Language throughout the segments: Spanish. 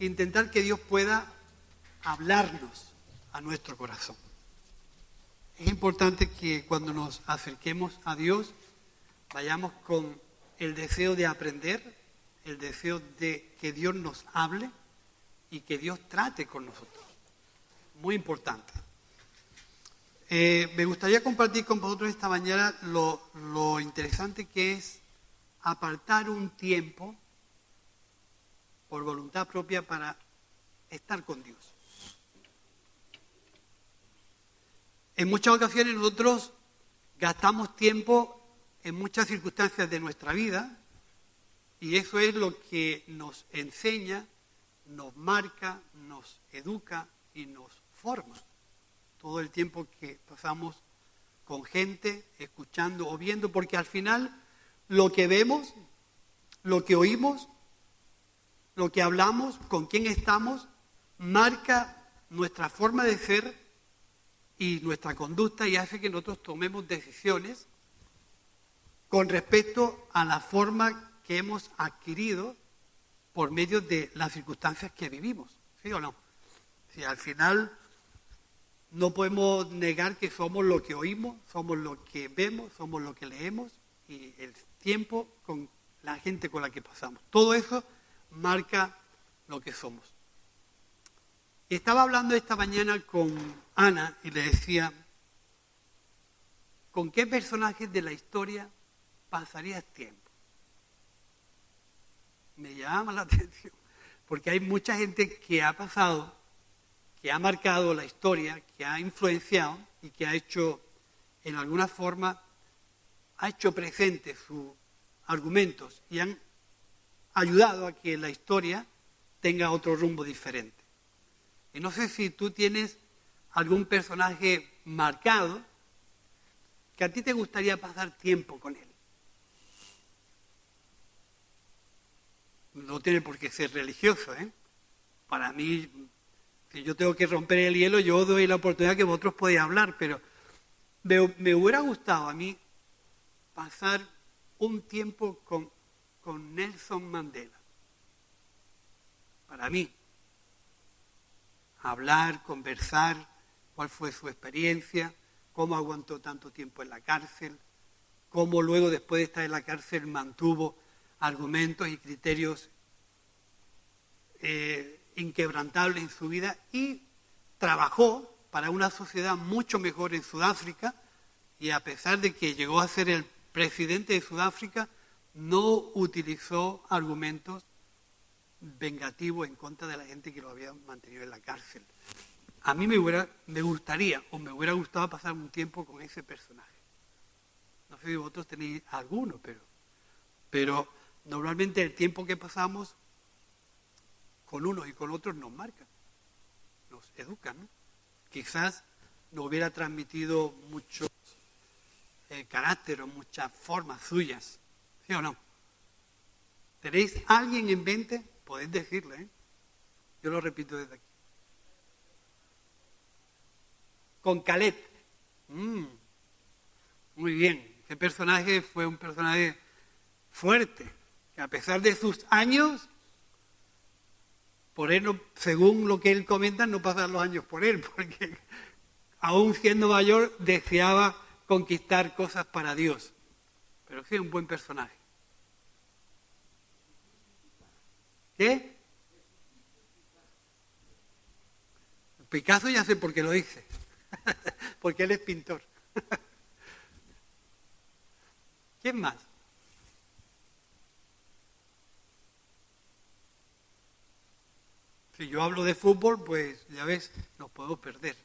intentar que Dios pueda hablarnos a nuestro corazón. Es importante que cuando nos acerquemos a Dios vayamos con el deseo de aprender, el deseo de que Dios nos hable y que Dios trate con nosotros. Muy importante. Me gustaría compartir con vosotros esta mañana lo interesante que es apartar un tiempo por voluntad propia para estar con Dios. En muchas ocasiones nosotros gastamos tiempo en muchas circunstancias de nuestra vida y eso es lo que nos enseña, nos marca, nos educa y nos forma. Todo el tiempo que pasamos con gente, escuchando o viendo, porque al final lo que vemos, lo que oímos, lo que hablamos, con quién estamos, marca nuestra forma de ser y nuestra conducta y hace que nosotros tomemos decisiones con respecto a la forma que hemos adquirido por medio de las circunstancias que vivimos. ¿Sí o no? Si al final no podemos negar que somos lo que oímos, somos lo que vemos, somos lo que leemos y el tiempo con la gente con la que pasamos. Todo eso marca lo que somos. Estaba hablando esta mañana con Ana y le decía, ¿con qué personajes de la historia pasarías tiempo? Me llama la atención, porque hay mucha gente que ha pasado, que ha marcado la historia, que ha influenciado y que ha hecho, en alguna forma, ha hecho presentes sus argumentos y han ayudado a que la historia tenga otro rumbo diferente. Y no sé si tú tienes algún personaje marcado que a ti te gustaría pasar tiempo con él. No tiene por qué ser religioso, ¿eh? Para mí, si yo tengo que romper el hielo, yo doy la oportunidad que vosotros podéis hablar, pero me hubiera gustado a mí pasar un tiempo con Nelson Mandela. Para mí, hablar, conversar, cuál fue su experiencia, cómo aguantó tanto tiempo en la cárcel, cómo luego después de estar en la cárcel mantuvo argumentos y criterios inquebrantables en su vida y trabajó para una sociedad mucho mejor en Sudáfrica y a pesar de que llegó a ser el presidente de Sudáfrica, no utilizó argumentos vengativos en contra de la gente que lo había mantenido en la cárcel. A mí me hubiera gustado pasar un tiempo con ese personaje. No sé si vosotros tenéis alguno, pero normalmente el tiempo que pasamos con unos y con otros nos marca, nos educa, ¿no? Quizás nos hubiera transmitido mucho carácter o muchas formas suyas, ¿sí o no? ¿Tenéis alguien en mente? Podéis decirle, ¿eh? Yo lo repito desde aquí. Con Caleb. Muy bien. Ese personaje fue un personaje fuerte, que a pesar de sus años, por él, no, según lo que él comenta, no pasan los años por él, porque aún siendo mayor deseaba conquistar cosas para Dios. Pero sí, un buen personaje. ¿Qué? Picasso ya sé por qué lo dice, porque él es pintor. ¿Quién más? Si yo hablo de fútbol, pues ya ves, nos podemos perder.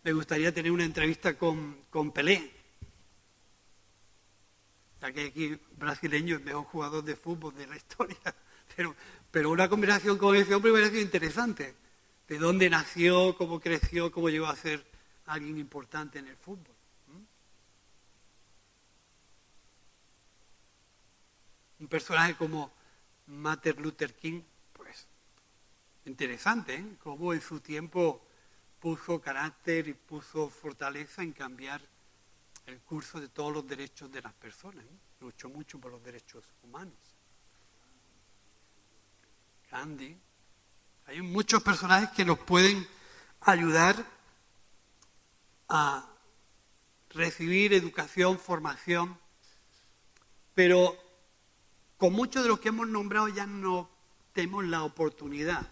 Me gustaría tener una entrevista con Pelé, ya que aquí brasileño es el mejor jugador de fútbol de la historia. Pero una conversación con ese hombre me parece interesante. De dónde nació, cómo creció, cómo llegó a ser alguien importante en el fútbol. Un personaje como Martin Luther King, pues interesante, ¿eh? Cómo en su tiempo puso carácter y puso fortaleza en cambiar el curso de todos los derechos de las personas, ¿eh? Luchó mucho por los derechos humanos. Gandhi. Hay muchos personajes que nos pueden ayudar a recibir educación, formación, pero con muchos de los que hemos nombrado ya no tenemos la oportunidad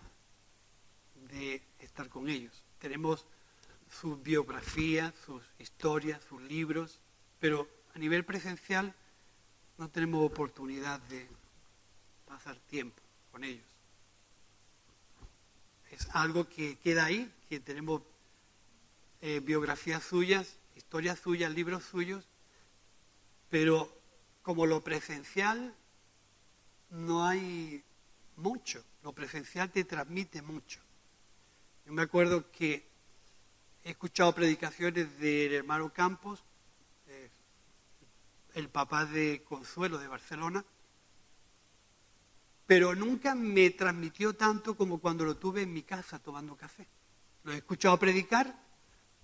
de estar con ellos. Tenemos sus biografías, sus historias, sus libros, pero a nivel presencial no tenemos oportunidad de pasar tiempo con ellos. Es algo que queda ahí, que tenemos biografías suyas, historias suyas, libros suyos, pero como lo presencial no hay mucho, lo presencial te transmite mucho. Yo me acuerdo que he escuchado predicaciones del hermano Campos, el papá de Consuelo de Barcelona, pero nunca me transmitió tanto como cuando lo tuve en mi casa tomando café. Lo he escuchado predicar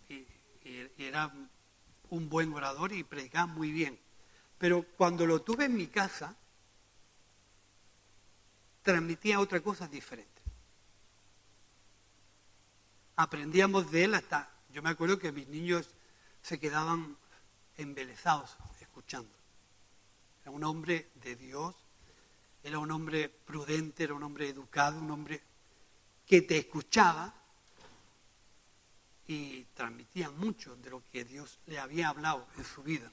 y era un buen orador y predicaba muy bien. Pero cuando lo tuve en mi casa, transmitía otra cosa diferente. Aprendíamos de él hasta... Yo me acuerdo que mis niños se quedaban embelesados escuchando. Era un hombre de Dios, era un hombre prudente, era un hombre educado, un hombre que te escuchaba y transmitía mucho de lo que Dios le había hablado en su vida.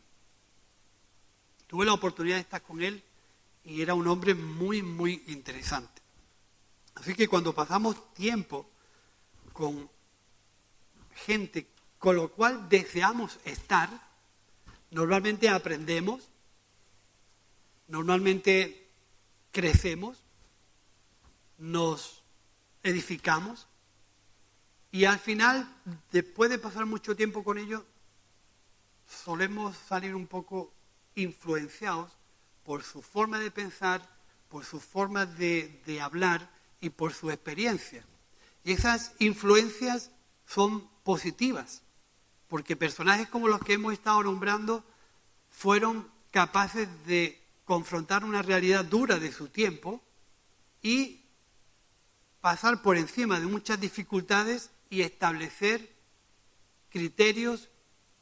Tuve la oportunidad de estar con él y era un hombre muy, muy interesante. Así que cuando pasamos tiempo con gente con lo cual deseamos estar, normalmente aprendemos, normalmente crecemos, nos edificamos y al final, después de pasar mucho tiempo con ellos, solemos salir un poco influenciados por su forma de pensar, por su forma de hablar y por su experiencia. Y esas influencias son positivas, porque personajes como los que hemos estado nombrando fueron capaces de confrontar una realidad dura de su tiempo y pasar por encima de muchas dificultades y establecer criterios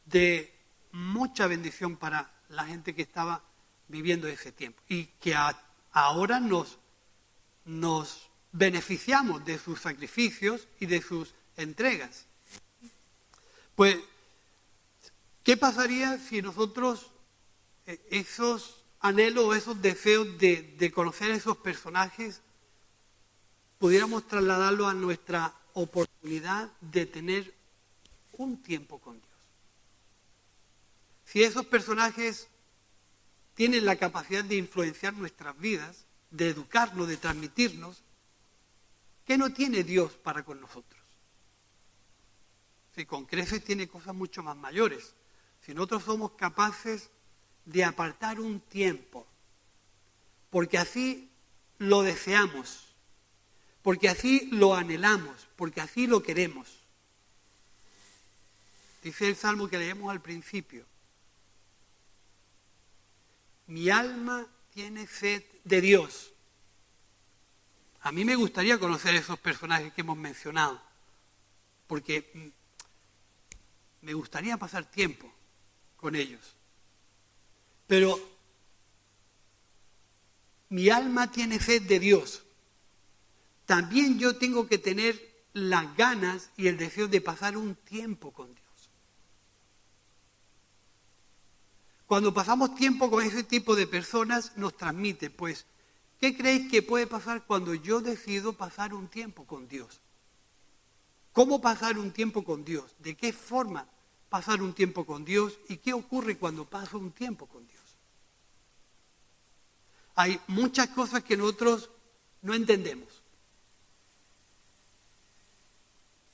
de mucha bendición para la gente que estaba viviendo ese tiempo y que ahora nos beneficiamos de sus sacrificios y de sus entregas. Pues, ¿qué pasaría si nosotros esos anhelos o esos deseos de conocer a esos personajes pudiéramos trasladarlo a nuestra oportunidad de tener un tiempo con Dios? Si esos personajes tienen la capacidad de influenciar nuestras vidas, de educarnos, de transmitirnos, ¿qué no tiene Dios para con nosotros? Si con creces tiene cosas mucho más mayores. Si nosotros somos capaces de apartar un tiempo, porque así lo deseamos, porque así lo anhelamos, porque así lo queremos. Dice el salmo que leemos al principio: mi alma tiene sed de Dios. A mí me gustaría conocer esos personajes que hemos mencionado, porque me gustaría pasar tiempo con ellos. Pero mi alma tiene sed de Dios. También yo tengo que tener las ganas y el deseo de pasar un tiempo con Dios. Cuando pasamos tiempo con ese tipo de personas, nos transmite, pues, ¿qué creéis que puede pasar cuando yo decido pasar un tiempo con Dios? ¿Cómo pasar un tiempo con Dios? ¿De qué forma pasar un tiempo con Dios? ¿Y qué ocurre cuando paso un tiempo con Dios? Hay muchas cosas que nosotros no entendemos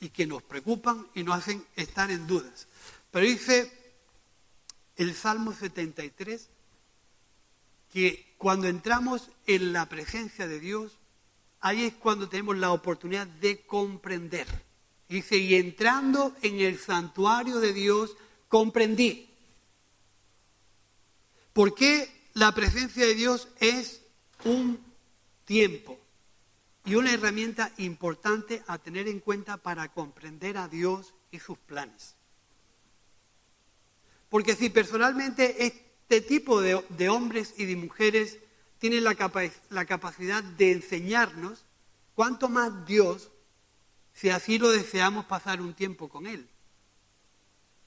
y que nos preocupan y nos hacen estar en dudas. Pero dice el Salmo 73 que cuando entramos en la presencia de Dios, ahí es cuando tenemos la oportunidad de comprender. Dice, y entrando en el santuario de Dios, comprendí. ¿Por qué la presencia de Dios es un tiempo? y una herramienta importante a tener en cuenta para comprender a Dios y sus planes. Porque si personalmente este tipo de hombres y de mujeres tienen la capacidad de enseñarnos, ¿cuánto más Dios, si así lo deseamos, pasar un tiempo con Él?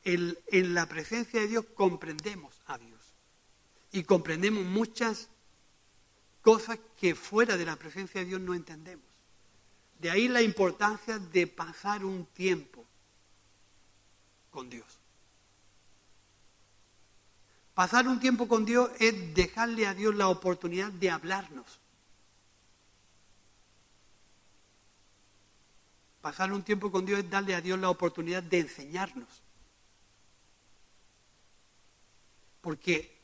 En la presencia de Dios comprendemos a Dios y comprendemos muchas cosas que fuera de la presencia de Dios no entendemos. De ahí la importancia de pasar un tiempo con Dios. Pasar un tiempo con Dios es dejarle a Dios la oportunidad de hablarnos. Pasar un tiempo con Dios es darle a Dios la oportunidad de enseñarnos. Porque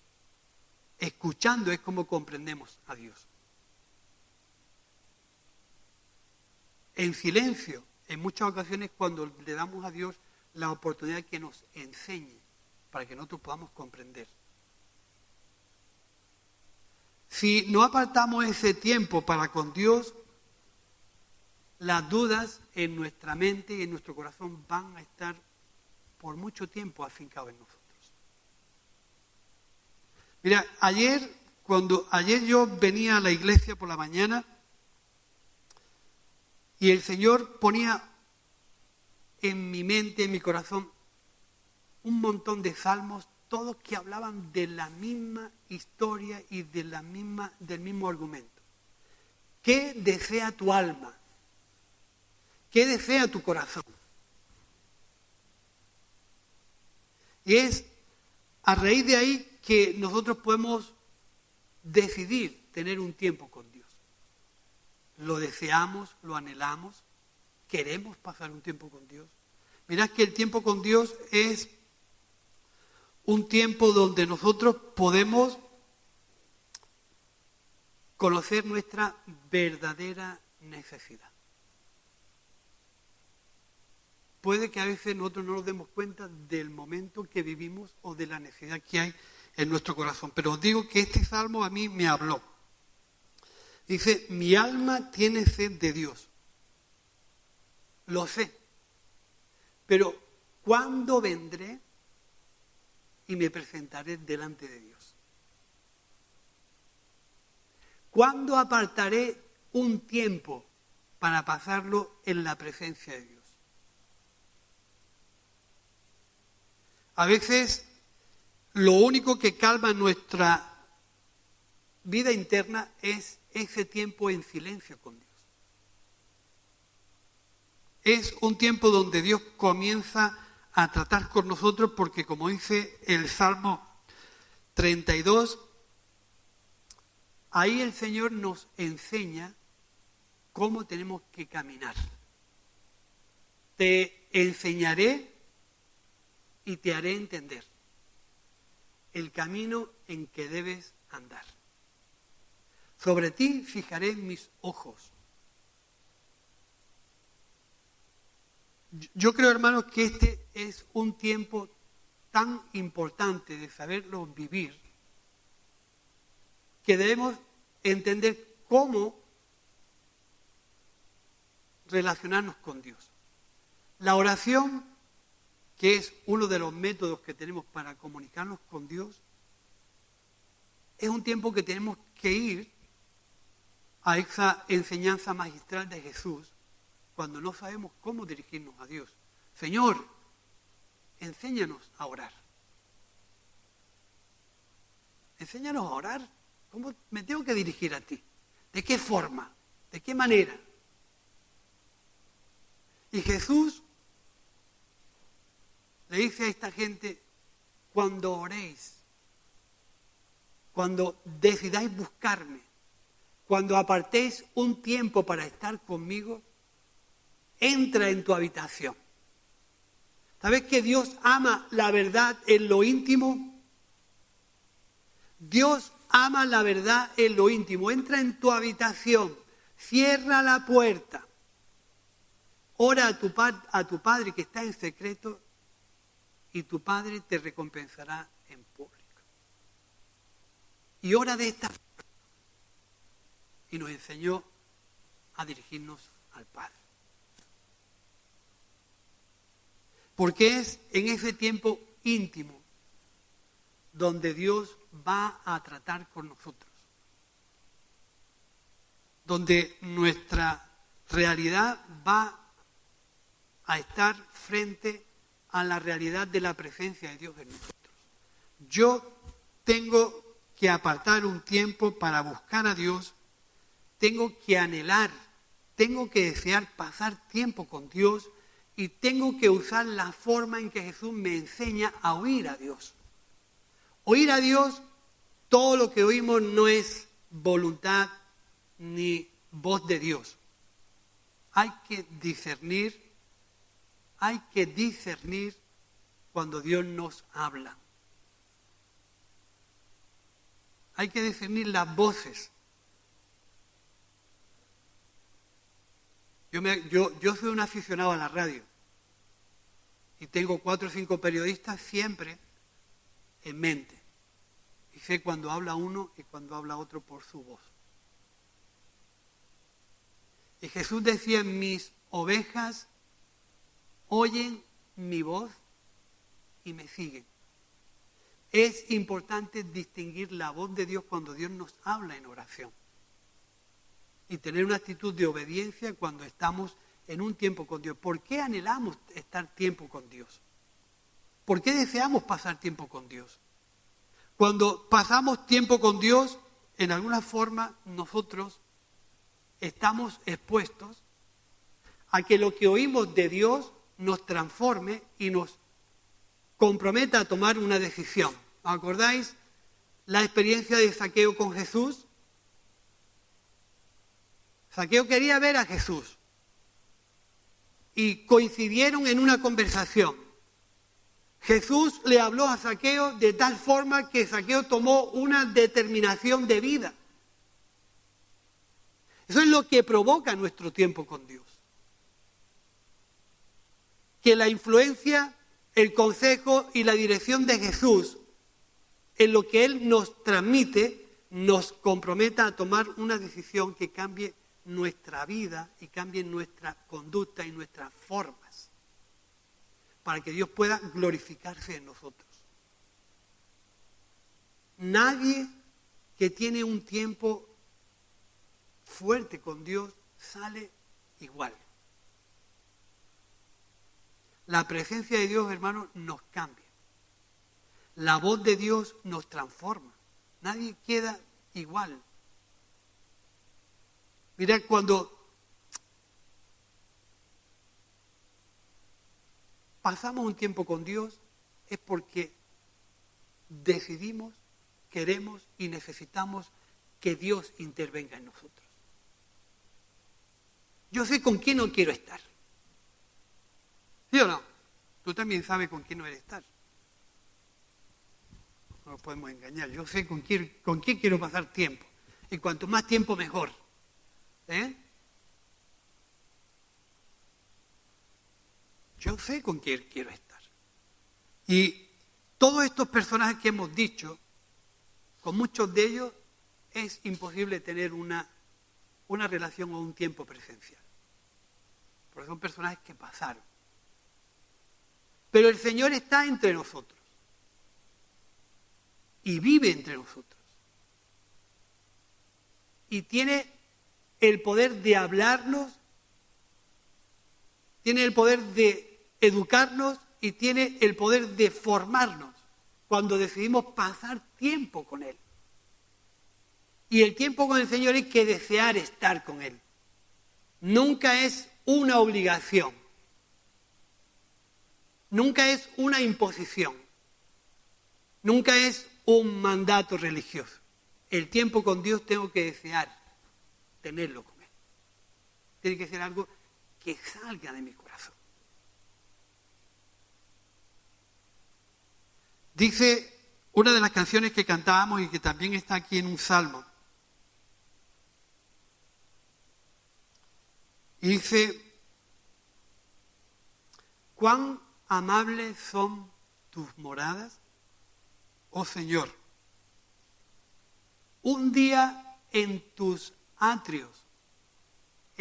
escuchando es como comprendemos a Dios. En silencio, en muchas ocasiones cuando le damos a Dios la oportunidad que nos enseñe para que nosotros podamos comprender. Si no apartamos ese tiempo para con Dios, las dudas en nuestra mente y en nuestro corazón van a estar por mucho tiempo afincadas en nosotros. Mira, ayer yo venía a la iglesia por la mañana y el Señor ponía en mi mente, en mi corazón, un montón de salmos, todos que hablaban de la misma historia y del mismo argumento. ¿Qué desea tu alma? ¿Qué desea tu corazón? Y es a raíz de ahí que nosotros podemos decidir tener un tiempo con Dios. Lo deseamos, lo anhelamos, queremos pasar un tiempo con Dios. Mirad que el tiempo con Dios es un tiempo donde nosotros podemos conocer nuestra verdadera necesidad. Puede que a veces nosotros no nos demos cuenta del momento que vivimos o de la necesidad que hay en nuestro corazón. Pero os digo que este salmo a mí me habló. Dice, mi alma tiene sed de Dios. Lo sé. Pero ¿cuándo vendré y me presentaré delante de Dios? ¿Cuándo apartaré un tiempo para pasarlo en la presencia de Dios? A veces lo único que calma nuestra vida interna es ese tiempo en silencio con Dios. Es un tiempo donde Dios comienza a tratar con nosotros porque, como dice el Salmo 32, ahí el Señor nos enseña cómo tenemos que caminar. Te enseñaré y te haré entender el camino en que debes andar. Sobre ti fijaré mis ojos. Yo creo, hermanos, que este es un tiempo tan importante de saberlo vivir, que debemos entender cómo relacionarnos con Dios. La oración, que es uno de los métodos que tenemos para comunicarnos con Dios, es un tiempo que tenemos que ir a esa enseñanza magistral de Jesús cuando no sabemos cómo dirigirnos a Dios. Señor, enséñanos a orar. Enséñanos a orar. ¿Cómo me tengo que dirigir a ti? ¿De qué forma? ¿De qué manera? Y Jesús le dice a esta gente, cuando oréis, cuando decidáis buscarme, cuando apartéis un tiempo para estar conmigo, entra en tu habitación. ¿Sabes que Dios ama la verdad en lo íntimo? Dios ama la verdad en lo íntimo. Entra en tu habitación, cierra la puerta, ora a tu Padre que está en secreto y tu Padre te recompensará en público. Y ora de esta forma. Y nos enseñó a dirigirnos al Padre. Porque es en ese tiempo íntimo donde Dios va a tratar con nosotros. Donde nuestra realidad va a estar frente a la realidad de la presencia de Dios en nosotros. Yo tengo que apartar un tiempo para buscar a Dios, tengo que anhelar, tengo que desear pasar tiempo con Dios y tengo que usar la forma en que Jesús me enseña a oír a Dios. Oír a Dios, todo lo que oímos no es voluntad ni voz de Dios. Hay que discernir cuando Dios nos habla. Hay que discernir las voces. Yo soy un aficionado a la radio y tengo 4 o 5 periodistas siempre en mente. Y sé cuando habla uno y cuando habla otro por su voz. Y Jesús decía, mis ovejas oyen mi voz y me siguen. Es importante distinguir la voz de Dios cuando Dios nos habla en oración. Y tener una actitud de obediencia cuando estamos en un tiempo con Dios. ¿Por qué anhelamos estar tiempo con Dios? ¿Por qué deseamos pasar tiempo con Dios? Cuando pasamos tiempo con Dios, en alguna forma nosotros estamos expuestos a que lo que oímos de Dios nos transforme y nos comprometa a tomar una decisión. ¿Os acordáis la experiencia de Zaqueo con Jesús? Zaqueo quería ver a Jesús y coincidieron en una conversación. Jesús le habló a Zaqueo de tal forma que Zaqueo tomó una determinación de vida. Eso es lo que provoca nuestro tiempo con Dios. Que la influencia, el consejo y la dirección de Jesús en lo que Él nos transmite nos comprometa a tomar una decisión que cambie nuestra vida y cambie nuestra conducta y nuestras formas para que Dios pueda glorificarse en nosotros. Nadie que tiene un tiempo fuerte con Dios sale igual. La presencia de Dios, hermanos, nos cambia. La voz de Dios nos transforma. Nadie queda igual. Mirad, cuando pasamos un tiempo con Dios es porque decidimos, queremos y necesitamos que Dios intervenga en nosotros. Yo sé con quién no quiero estar. ¿Sí o no? Tú también sabes con quién no quieres estar. No nos podemos engañar. Yo sé con quién quiero pasar tiempo. Y cuanto más tiempo, mejor. Yo sé con quién quiero estar. Y todos estos personajes que hemos dicho, con muchos de ellos es imposible tener una relación o un tiempo presencial. Porque son personajes que pasaron. Pero el Señor está entre nosotros. Y vive entre nosotros. Y tiene el poder de hablarnos, tiene el poder de educarnos y tiene el poder de formarnos cuando decidimos pasar tiempo con Él. Y el tiempo con el Señor hay que desear estar con Él. Nunca es una obligación. Nunca es una imposición. Nunca es un mandato religioso. El tiempo con Dios tengo que desear tenerlo con Él. Tiene que ser algo que salga de mi corazón. Dice una de las canciones que cantábamos y que también está aquí en un salmo. Y dice, cuán amables son tus moradas, oh Señor. Un día en tus atrios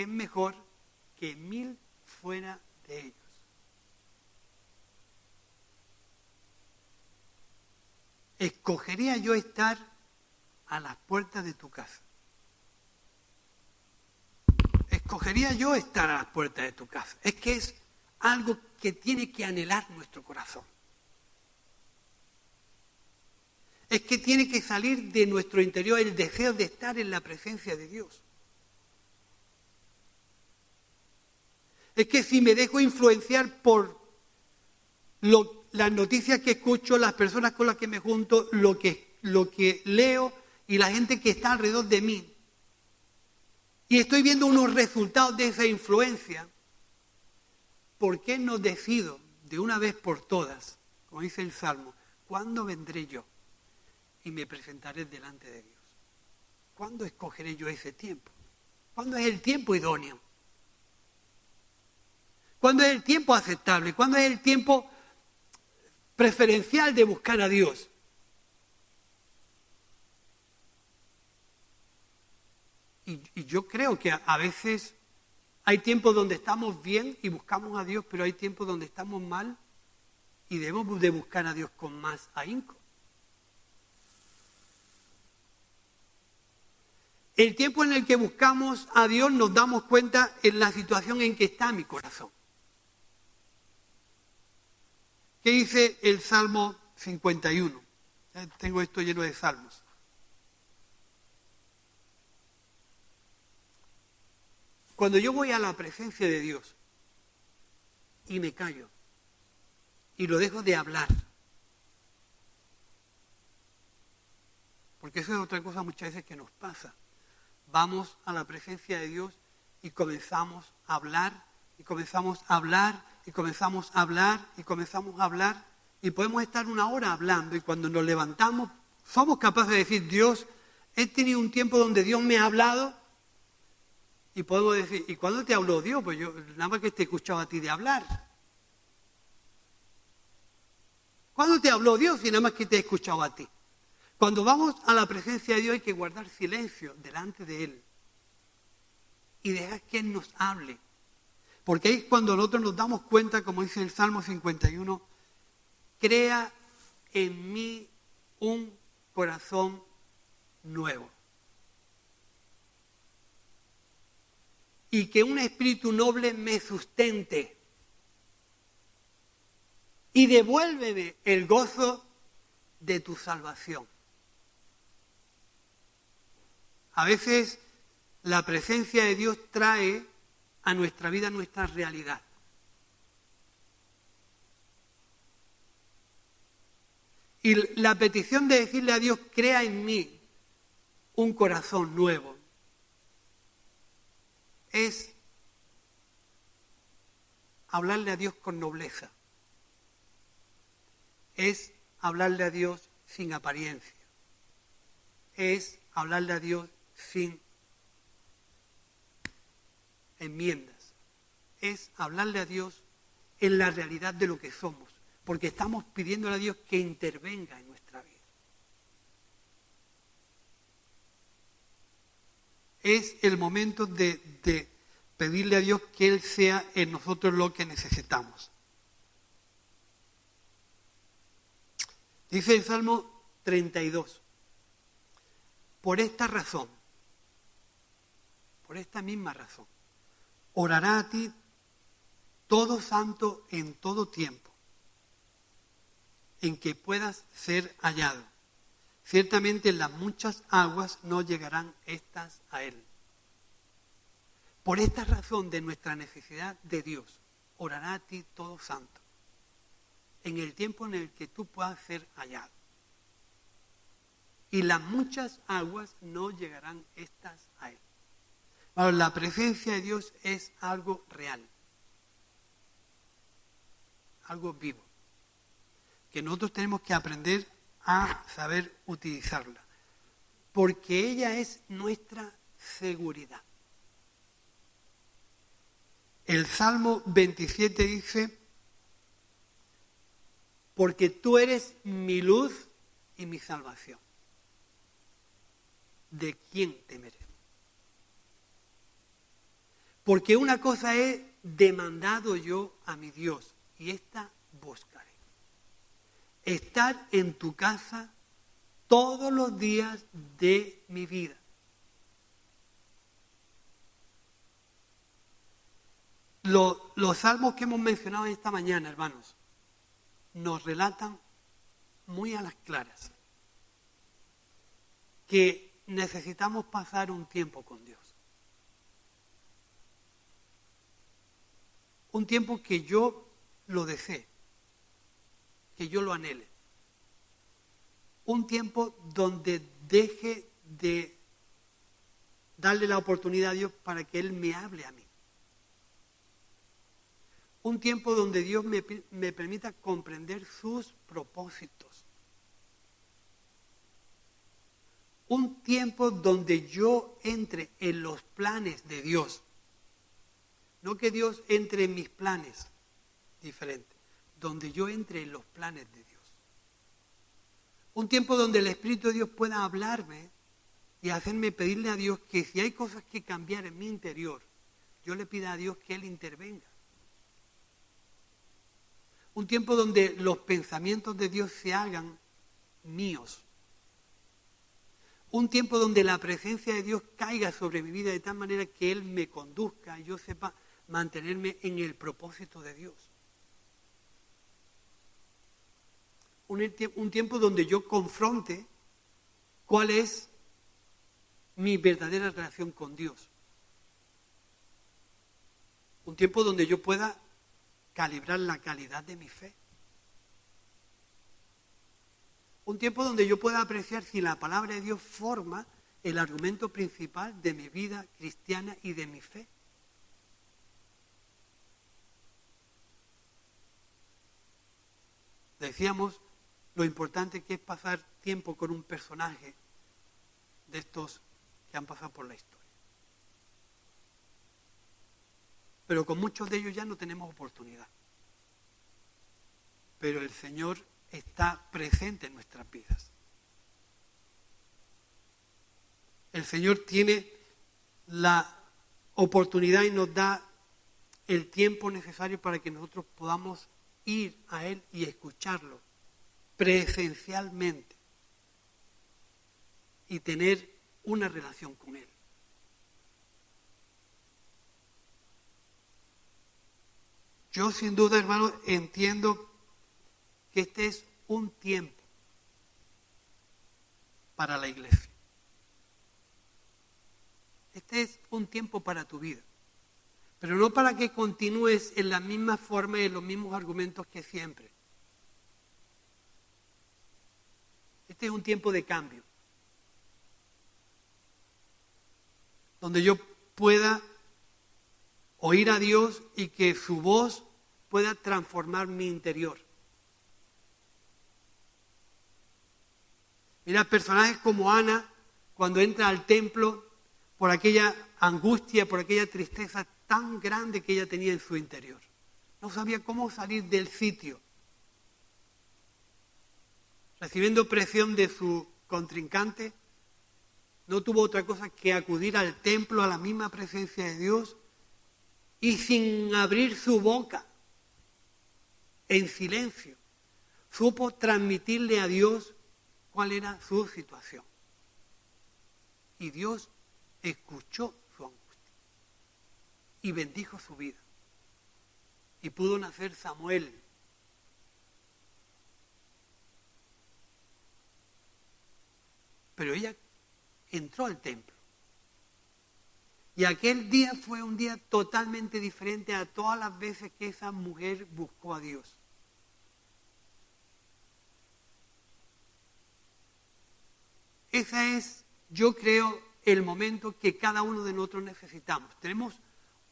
es mejor que 1000 fuera de ellos. Escogería yo estar a las puertas de tu casa. Escogería yo estar a las puertas de tu casa. Es que es algo que tiene que anhelar nuestro corazón. Es que tiene que salir de nuestro interior el deseo de estar en la presencia de Dios. Es que si me dejo influenciar por las noticias que escucho, las personas con las que me junto, lo que leo y la gente que está alrededor de mí, y estoy viendo unos resultados de esa influencia, ¿por qué no decido de una vez por todas, como dice el Salmo, cuándo vendré yo y me presentaré delante de Dios? ¿Cuándo escogeré yo ese tiempo? ¿Cuándo es el tiempo idóneo? ¿Cuándo es el tiempo aceptable? ¿Cuándo es el tiempo preferencial de buscar a Dios? Y yo creo que a veces hay tiempos donde estamos bien y buscamos a Dios, pero hay tiempos donde estamos mal y debemos de buscar a Dios con más ahínco. El tiempo en el que buscamos a Dios nos damos cuenta en la situación en que está mi corazón. ¿Qué dice el Salmo 51? Tengo esto lleno de salmos. Cuando yo voy a la presencia de Dios y me callo y lo dejo de hablar, porque eso es otra cosa muchas veces que nos pasa. Vamos a la presencia de Dios y comenzamos a hablar, y comenzamos a hablar, y comenzamos a hablar, y comenzamos a hablar, y podemos estar una hora hablando, y cuando nos levantamos somos capaces de decir, Dios, he tenido un tiempo donde Dios me ha hablado, y podemos decir, ¿y cuándo te habló Dios? Pues yo nada más que te he escuchado a ti de hablar. ¿Cuándo te habló Dios? Y nada más que te he escuchado a ti. Cuando vamos a la presencia de Dios hay que guardar silencio delante de Él y dejar que Él nos hable. Porque ahí es cuando nosotros nos damos cuenta, como dice el Salmo 51, crea en mí un corazón nuevo. Y que un espíritu noble me sustente. Y devuélveme el gozo de tu salvación. A veces la presencia de Dios trae a nuestra vida nuestra realidad. Y la petición de decirle a Dios, crea en mí un corazón nuevo, es hablarle a Dios con nobleza. Es hablarle a Dios sin apariencia. Es hablarle a Dios sin enmiendas. Es hablarle a Dios en la realidad de lo que somos, porque estamos pidiéndole a Dios que intervenga en nuestra vida. Es el momento de pedirle a Dios que Él sea en nosotros lo que necesitamos. Dice el Salmo 32, por esta razón, por esta misma razón, orará a ti todo santo en todo tiempo, en que puedas ser hallado. Ciertamente en las muchas aguas no llegarán estas a él. Por esta razón de nuestra necesidad de Dios, orará a ti todo santo, en el tiempo en el que tú puedas ser hallado. Y las muchas aguas no llegarán estas a él. Bueno, la presencia de Dios es algo real, algo vivo, que nosotros tenemos que aprender a saber utilizarla, porque ella es nuestra seguridad. El Salmo 27 dice, porque tú eres mi luz y mi salvación. ¿De quién temeré? Porque una cosa he demandado yo a mi Dios, y esta buscaré. Estar en tu casa todos los días de mi vida. Los salmos que hemos mencionado esta mañana, hermanos, nos relatan muy a las claras que necesitamos pasar un tiempo con Dios. Un tiempo que yo lo desee, que yo lo anhele. Un tiempo donde deje de darle la oportunidad a Dios para que Él me hable a mí. Un tiempo donde Dios me permita comprender sus propósitos. Un tiempo donde yo entre en los planes de Dios. No que Dios entre en mis planes, diferente. Donde yo entre en los planes de Dios. Un tiempo donde el Espíritu de Dios pueda hablarme y hacerme pedirle a Dios que si hay cosas que cambiar en mi interior, yo le pida a Dios que Él intervenga. Un tiempo donde los pensamientos de Dios se hagan míos. Un tiempo donde la presencia de Dios caiga sobre mi vida de tal manera que Él me conduzca y yo sepa mantenerme en el propósito de Dios. Un tiempo donde yo confronte cuál es mi verdadera relación con Dios. Un tiempo donde yo pueda calibrar la calidad de mi fe. Un tiempo donde yo pueda apreciar si la palabra de Dios forma el argumento principal de mi vida cristiana y de mi fe. Decíamos lo importante que es pasar tiempo con un personaje de estos que han pasado por la historia. Pero con muchos de ellos ya no tenemos oportunidad. Pero el Señor está presente en nuestras vidas. El Señor tiene la oportunidad y nos da el tiempo necesario para que nosotros podamos ir a Él y escucharlo presencialmente y tener una relación con Él. Yo sin duda, hermano, entiendo que este es un tiempo para la iglesia. Este es un tiempo para tu vida. Pero no para que continúes en la misma forma y en los mismos argumentos que siempre. Este es un tiempo de cambio. Donde yo pueda oír a Dios y que su voz pueda transformar mi interior. Mira, personajes como Ana, cuando entra al templo, por aquella angustia, por aquella tristeza tan grande que ella tenía en su interior. No sabía cómo salir del sitio. Recibiendo presión de su contrincante, no tuvo otra cosa que acudir al templo, a la misma presencia de Dios, y sin abrir su boca, en silencio, supo transmitirle a Dios cuál era su situación. Y Dios escuchó su angustia y bendijo su vida. Y pudo nacer Samuel. Pero ella entró al templo. Y aquel día fue un día totalmente diferente a todas las veces que esa mujer buscó a Dios. Ese es, yo creo, el momento que cada uno de nosotros necesitamos. Tenemos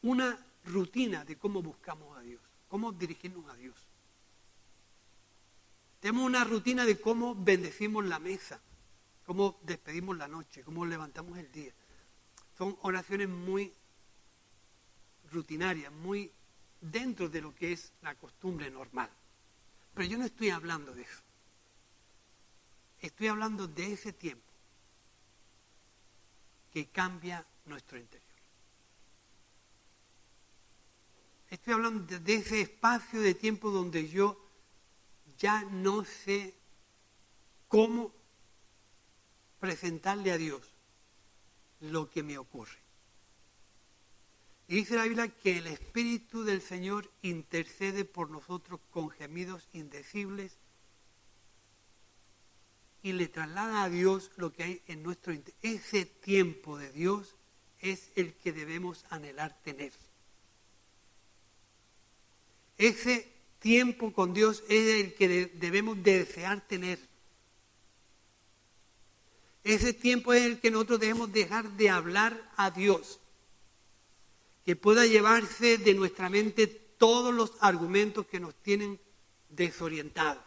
una rutina de cómo buscamos a Dios, cómo dirigirnos a Dios. Tenemos una rutina de cómo bendecimos la mesa, cómo despedimos la noche, cómo levantamos el día. Son oraciones muy rutinarias, muy dentro de lo que es la costumbre normal. Pero yo no estoy hablando de eso. Estoy hablando de ese tiempo que cambia nuestro interior. Estoy hablando de ese espacio de tiempo donde yo ya no sé cómo presentarle a Dios lo que me ocurre. Y dice la Biblia que el Espíritu del Señor intercede por nosotros con gemidos indecibles y le traslada a Dios lo que hay en nuestro interior. Ese tiempo de Dios es el que debemos anhelar tener. Ese tiempo con Dios es el que debemos de desear tener. Ese tiempo es el que nosotros debemos dejar de hablar a Dios. Que pueda llevarse de nuestra mente todos los argumentos que nos tienen desorientados.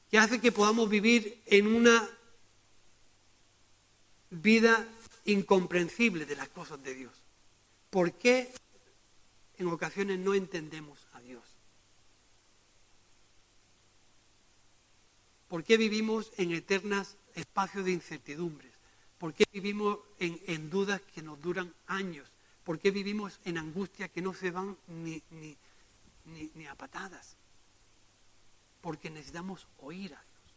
Que hace que podamos vivir en una vida incomprensible de las cosas de Dios. ¿Por qué en ocasiones no entendemos a Dios? ¿Por qué vivimos en eternos espacios de incertidumbres? ¿Por qué vivimos en dudas que nos duran años? ¿Por qué vivimos en angustias que no se van ni a patadas? Porque necesitamos oír a Dios.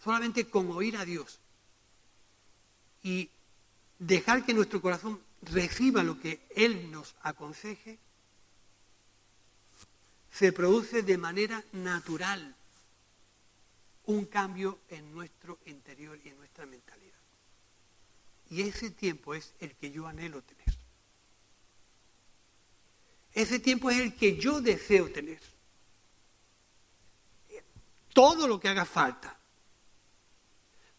Solamente con oír a Dios y dejar que nuestro corazón reciba lo que Él nos aconseje, se produce de manera natural un cambio en nuestro interior y en nuestra mentalidad. Y ese tiempo es el que yo anhelo tener. Ese tiempo es el que yo deseo tener. Todo lo que haga falta.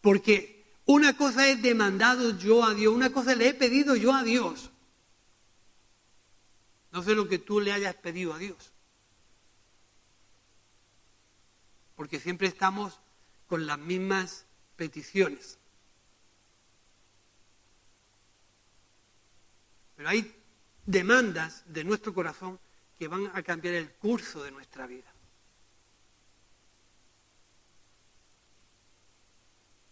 Porque una cosa es demandado yo a Dios, una cosa le he pedido yo a Dios. No sé lo que tú le hayas pedido a Dios. Porque siempre estamos con las mismas peticiones. Pero hay demandas de nuestro corazón que van a cambiar el curso de nuestra vida.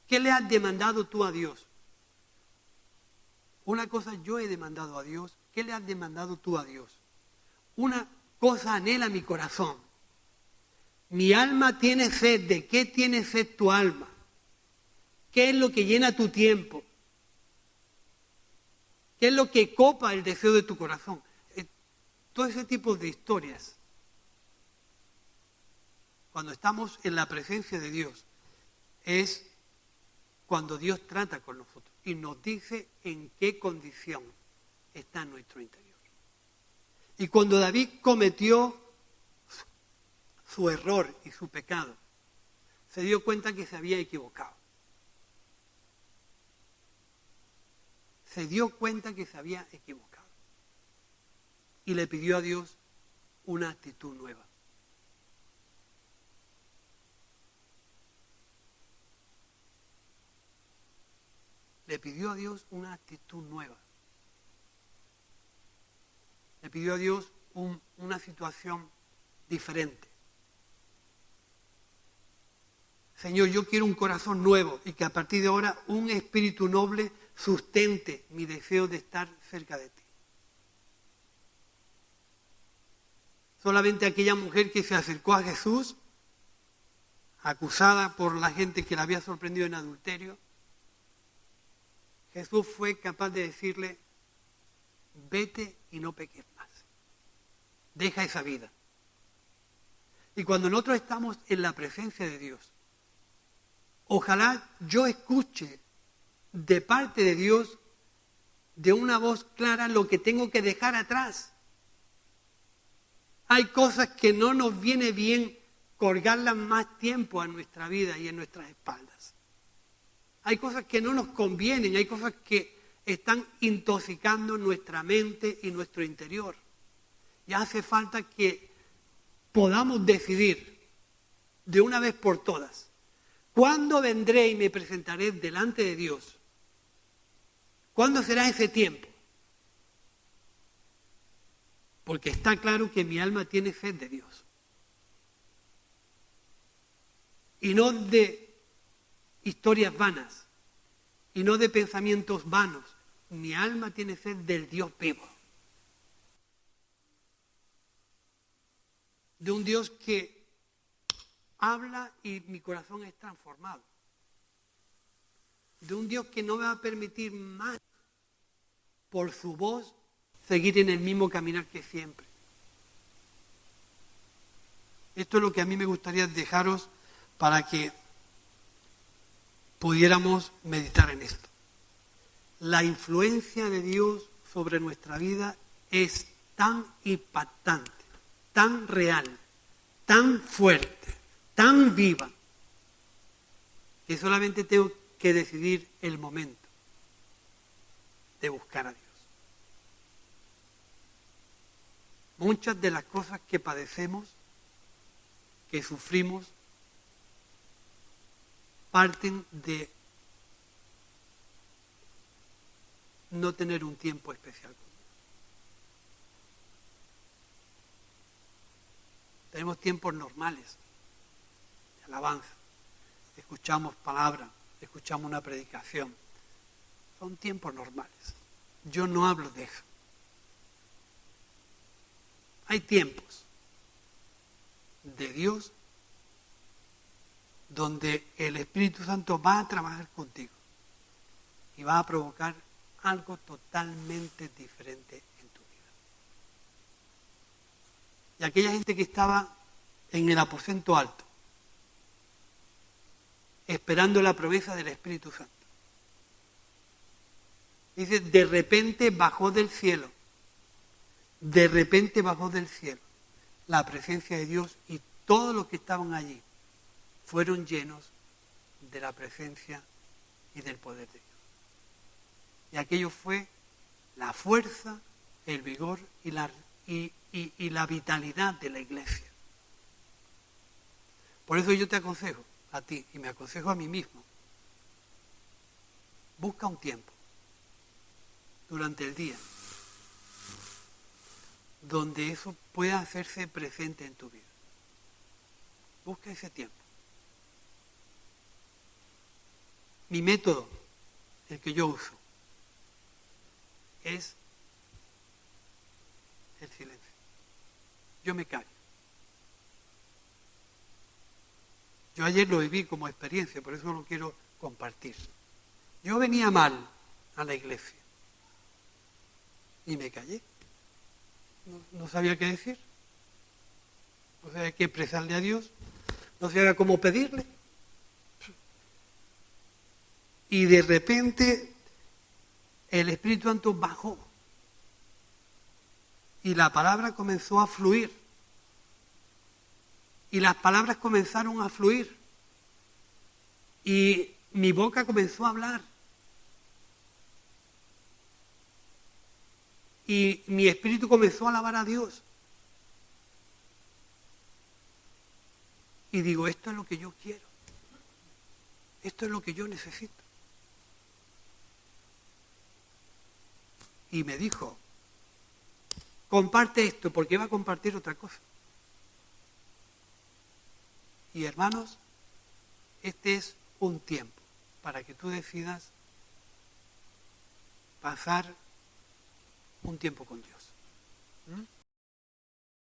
¿Qué le has demandado tú a Dios? Una cosa yo he demandado a Dios. ¿Qué le has demandado tú a Dios? Una cosa anhela mi corazón. Mi alma tiene sed. ¿De qué tiene sed tu alma? ¿Qué es lo que llena tu tiempo? ¿Qué es lo que copa el deseo de tu corazón? Todo ese tipo de historias. Cuando estamos en la presencia de Dios, es cuando Dios trata con nosotros y nos dice en qué condición está nuestro interior. Y cuando David cometió su error y su pecado, se dio cuenta que se había equivocado. Se dio cuenta que se había equivocado. Y le pidió a Dios una actitud nueva. Le pidió a Dios una actitud nueva. Le pidió a Dios una situación diferente. Señor, yo quiero un corazón nuevo y que a partir de ahora un espíritu noble sustente mi deseo de estar cerca de ti. Solamente aquella mujer que se acercó a Jesús, acusada por la gente que la había sorprendido en adulterio, Jesús fue capaz de decirle, vete y no peques más. Deja esa vida. Y cuando nosotros estamos en la presencia de Dios, ojalá yo escuche de parte de Dios, de una voz clara, lo que tengo que dejar atrás. Hay cosas que no nos viene bien colgarlas más tiempo a nuestra vida y en nuestras espaldas. Hay cosas que no nos convienen, hay cosas que están intoxicando nuestra mente y nuestro interior. Y hace falta que podamos decidir de una vez por todas, ¿cuándo vendré y me presentaré delante de Dios? ¿Cuándo será ese tiempo? Porque está claro que mi alma tiene sed de Dios. Y no de historias vanas, y no de pensamientos vanos, mi alma tiene sed del Dios vivo. De un Dios que habla y mi corazón es transformado. De un Dios que no me va a permitir más, por su voz, seguir en el mismo caminar que siempre. Esto es lo que a mí me gustaría dejaros para que pudiéramos meditar en esto. La influencia de Dios sobre nuestra vida es tan impactante, tan real, tan fuerte, tan viva, que solamente tengo que decidir el momento de buscar a Dios. Muchas de las cosas que padecemos, que sufrimos, parten de no tener un tiempo especial con Dios. Tenemos tiempos normales de alabanza, escuchamos palabra, escuchamos una predicación. Son tiempos normales. Yo no hablo de eso. Hay tiempos de Dios donde el Espíritu Santo va a trabajar contigo y va a provocar algo totalmente diferente en tu vida. Y aquella gente que estaba en el aposento alto, esperando la promesa del Espíritu Santo, dice, de repente bajó del cielo la presencia de Dios y todos los que estaban allí fueron llenos de la presencia y del poder de Dios. Y aquello fue la fuerza, el vigor y la vitalidad de la iglesia. Por eso yo te aconsejo a ti y me aconsejo a mí mismo, busca un tiempo durante el día donde eso pueda hacerse presente en tu vida. Busca ese tiempo. Mi método, el que yo uso, es el silencio. Yo me callo. Yo ayer lo viví como experiencia, por eso lo quiero compartir. Yo venía mal a la iglesia y me callé. No sabía qué decir, no sabía qué expresarle a Dios, no sabía cómo pedirle. Y de repente el Espíritu Santo bajó y la palabra comenzó a fluir. Y las palabras comenzaron a fluir. Y mi boca comenzó a hablar. Y mi espíritu comenzó a alabar a Dios. Y digo, esto es lo que yo quiero. Esto es lo que yo necesito. Y me dijo, comparte esto, porque va a compartir otra cosa. Y hermanos, este es un tiempo para que tú decidas pasar un tiempo con Dios.